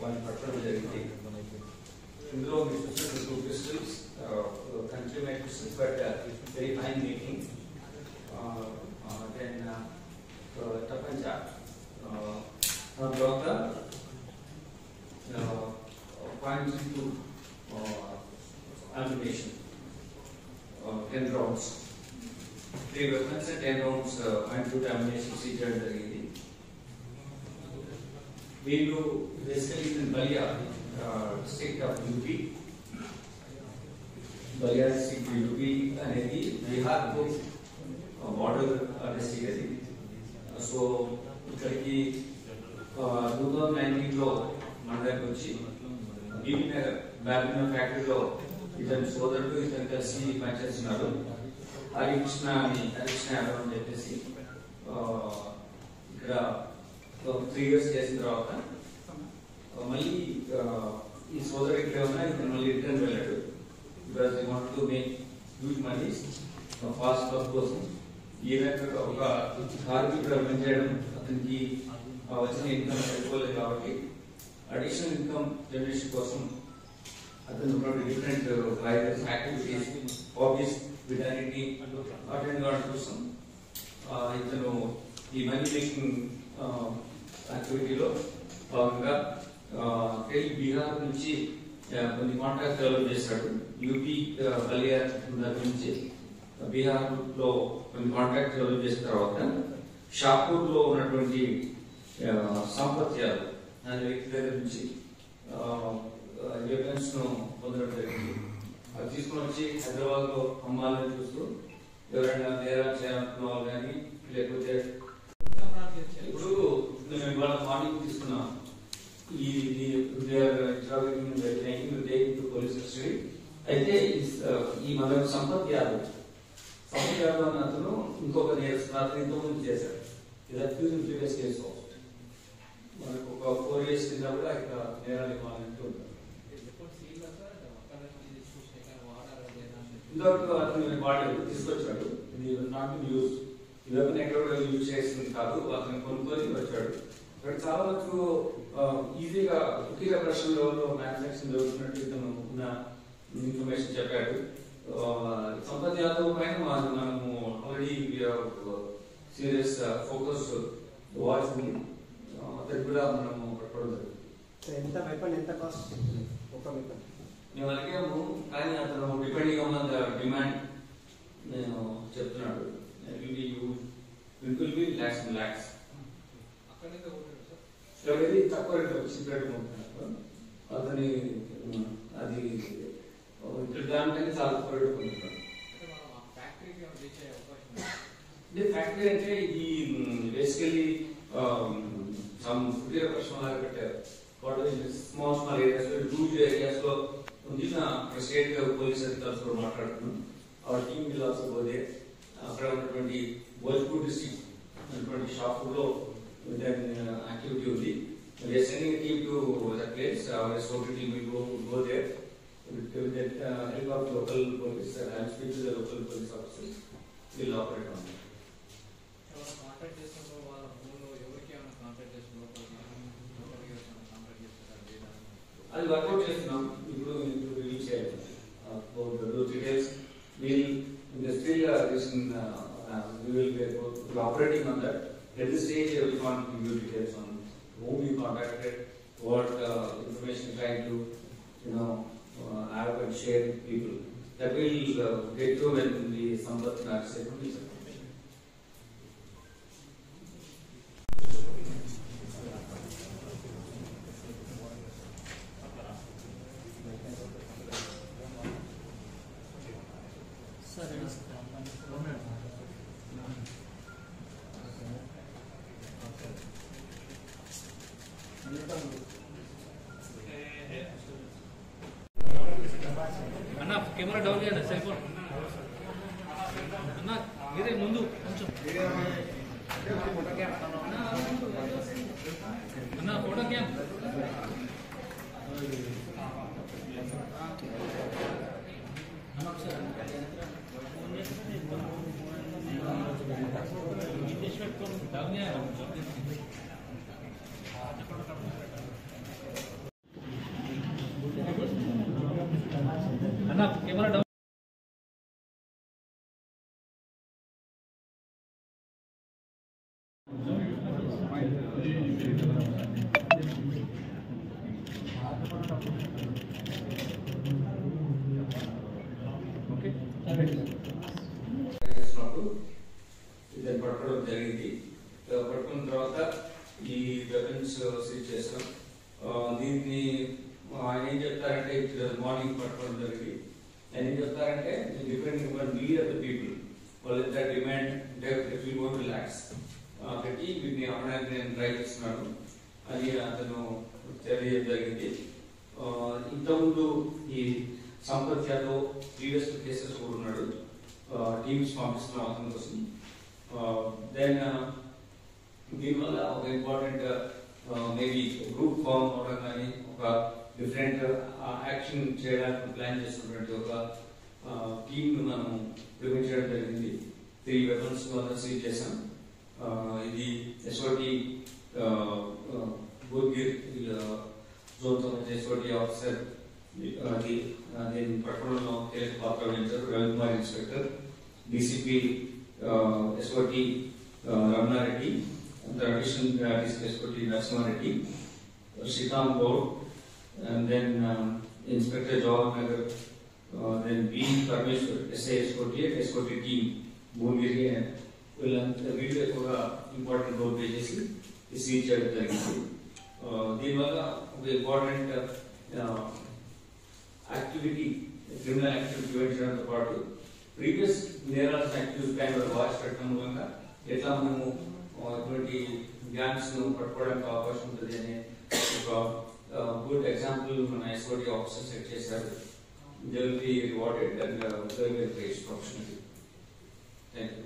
వాటిని పట్టడం జరిగింది. ఇందులో మీరు చూసిన 2 pistols, country made pistols, but very fine making. Then Tapancha, తర్వాత .32 ammunition, 10 rounds. 3 weapons and 10 rounds .22 ammunition seized జరిగింది. వీళ్ళు basically Ballia district of UP, Ballia district UP అనేది బీహార్కు బార్డర్ డిస్ట్రిక్ట్ అది. సో ఇక్కడికి 2019లో మన దగ్గర వచ్చి బీబీనగర్ బ్యాబినగర్ ఫ్యాక్టరీలో ఇతని సోదరుడు ఇతను కలిసి పనిచేస్తున్నారు. హరికృష్ణ యాదవ్ అని చెప్పేసి ఇక్కడ 3 years చేసిన తర్వాత మళ్ళీ ఈ సోదరు ఇక్కడ ఉన్నా ఇతను మళ్ళీ రిటర్న్ వెళ్ళాడు. Because you want to make huge money fast work కోసం. ఈ రకంగా ఒక కార్మికుడు పనిచేయడం అతనికి వచ్చిన ఇన్కమ్ సరిపోలేదు కాబట్టి అడిషనల్ ఇన్కమ్ జనరేషన్ కోసం అతను డిఫరెంట్ యాక్టివిటీస్, హాబీస్ వీటన్నిటిని అటెండ్ కావడం కోసం ఇతను ఈ మనీ మేకింగ్ యాక్టివిటీలో భాగంగా బీహార్ నుంచి కొన్ని కాంట్రాక్ట్ డెవలప్ చేశాడు. యూపీ బలియా దగ్గర నుంచి బీహార్ లో కొన్ని కాంట్రాక్ట్ డెవలప్ చేసిన తర్వాత షాపూర్ లో ఉన్నటువంటి సంపత్ యాదవ్ అనే వ్యక్తి దగ్గర నుంచి వెపన్స్ ను పొందడం జరిగింది. అది తీసుకుని వచ్చి హైదరాబాద్ లో అమ్మాలని చూస్తూ ఎవరైనా నేరాలు చేయాలనుకున్న వాళ్ళు కానీ లేకపోతే ఇప్పుడు మేము ఇవాళ మార్నింగ్ తీసుకున్నాం పోలీస్ కస్టడీ. అయితే ఈ మన సంపత్ యాదవ్ అనే అతను ఇంకొక నేరస్తులు ఇంతకుముందు చేశారు. ఇది అక్యూజ్ ప్రీవియస్ కేసు. మనకు ఒక 4 years కింద కూడా ఇక్కడ నేరాలు ఇవ్వాలంటూ ఉంటారు. ఇంతవరకు అతను వాడు తీసుకొచ్చాడు. ఇది నాట్ యూజ్, ఈ వెపన్ ఎక్కడ యూజ్ చేస్తుంది కాదు, అతను కొనుక్కొని వచ్చాడు. ఇక్కడ చాలా వరకు ఈజీగా ఒకే ప్రశ్న లెవెల్లో మ్యానుఫ్యాక్చరింగ్ జరుగుతున్నట్టు ఇతను ఉన్న ఇన్ఫర్మేషన్ చెప్పాడు. సంపత్ యాదవ్ పైన మనము ఆల్రెడీ సీరియస్ ఫోకస్ వాచ్ ఉంది. అది కూడా మనము పట్టుకోవడం జరుగుతుంది. ఎంత వెపన్ ఎంత కాస్ట్ ఒక వెపన్ మేము అడిగాము, కానీ అతను డిపెండింగ్ ఆన్ ద డిమాండ్ నేను చెప్తున్నాడు. Will be lakhs and lakhs. ఎవరైతే తక్కువ రేట్ వచ్చినట్టు అతని అది ఇక్కడ దానికంటే చాలా తక్కువ రేట్ పొందుతాడు. ఫ్యాక్టరీ అంటే ఇది బేసికలీ కుటీర పరిశ్రమ లాగా పెట్టారు. స్మాల్ ఏరియాస్ లో, హ్యూజ్ ఏరియాస్ లో ఉంది. స్టేట్ పోలీస్ అధికారులతో మాట్లాడుతున్నాం. Our team will also go there. అక్కడ ఉన్నటువంటి భోజ్పూర్ డిస్ట్రిక్ట్ ఉన్నటువంటి షాపూర్ లో యాక్టివిటీ ఉంది. We are sending a team to that place. Our SOT team will go there with the help of local police. I will speak to the local police officers. We will operate on that. అది work out చేస్తున్నాం. ఇప్పుడు release చేయాలి. Those details will still we will be operating on that. At this stage, we can't give you details on whom you contacted, what information trying to have and share with people. That will get to when the Sampath narrates it. అన్న camera down చేయండి, cell phone అన్న ఇదే ముందు కొంచెం అన్న photo cam down చేయాలి. చేస్తున్నప్పుడు ఇద్దరు పట్టుకోవడం జరిగింది. పట్టుకున్న తర్వాత ఈ వెపన్స్ సీజ్ చేస్తాం. దీన్ని ఆయన ఏం చెప్తారంటే మార్నింగ్ పట్టుకోవడం జరిగింది. ఆయన ఏం చెప్తారంటే depending upon need of the people వాళ్ళు ఎంత డిమాండ్ అంటే విల్ గో టు ల్యాక్స్ పెట్టి వీటిని అమ్మడానికి నేను ట్రై చేస్తున్నాను అని అతను తెలియజేయడం జరిగింది. ఇంతకుముందు ఈ సంపత్ యాదవ్ ప్రీవియస్ కేసెస్ కూడా ఉన్నాడు. టీమ్స్ పంపిస్తున్నాం అతని కోసం. దెన్ దీనివల్ల ఒక ఇంపార్టెంట్ మేబీ గ్రూప్ ఫామ్ అవడం కానీ ఒక డిఫరెంట్ యాక్షన్ చేయడానికి ప్లాన్ చేస్తున్నటువంటి ఒక టీమ్ మనం నిర్మించడం జరిగింది. 3 వెపన్స్ సీజ్ చేశాం. ఇది ఎస్ఓటి భువనగిరి జోన్ సంబంధించిన ఎస్ఓటి ఆఫీసర్ దీన్ని పట్టణంలో కీలక పాత్ర వహించారు Ravikumar inspector, DCP SOT Ramana Reddy, additional DCP SOT Narasimha Reddy, Srikanth Goud, and then Inspector Jawahar Nagar, then B. Parmeshwar, SI SOT team, Bhuvnagiri, and వీళ్ళు ఎక్కువగా ఇంపార్టెంట్ రోల్ ప్లే చేసి సీజ్ చేయడం జరిగింది. దీనివల్ల ఒక important activity criminal activity prevent పాటు ప్రీవియస్ నేరాల్స్ యాక్టివిటీ పైన వాచ్ పెట్టడం మూలంగా ఎట్లా మనము ఇటువంటి గ్యాంగ్స్ ను పట్టుకోవడానికి అవకాశం ఉంటుంది అనే ఒక గుడ్ ఎగ్జాంపుల్ మన ఎస్ఓటి ఆఫీసర్ సెట్ చేశారు. They will be rewarded and very very great professional. Thank you.